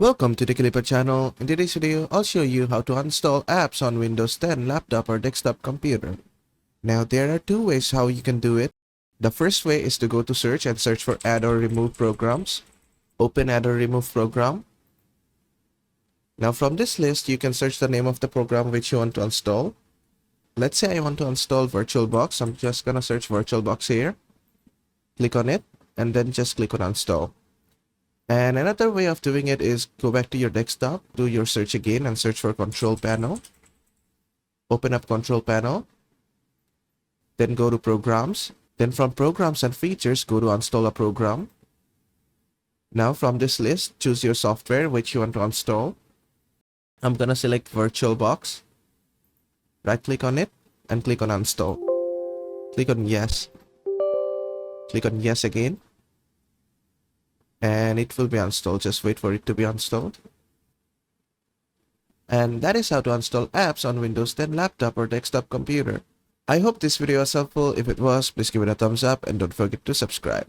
Welcome to the Clipper channel. In today's video, I'll show you how to install apps on Windows 10 laptop or desktop computer. Now, there are two ways how you can do it. The first way is to go to search and search for add or remove programs. Open add or remove program. Now, from this list, you can search the name of the program which you want to install. Let's say I want to install VirtualBox. I'm just gonna search VirtualBox here. Click on it and then just click on install. And another way of doing it is go back to your desktop, do your search again and search for control panel. Open up control panel. Then go to programs. Then from programs and features, go to install a program. Now from this list, choose your software which you want to install. I'm gonna select VirtualBox. Right click on it and click on install. Click on yes. Click on yes again. And it will be installed. Just wait for it to be installed. And that is how to install apps on Windows 10 laptop or desktop computer. I hope this video was helpful. If it was, please give it a thumbs up and don't forget to subscribe.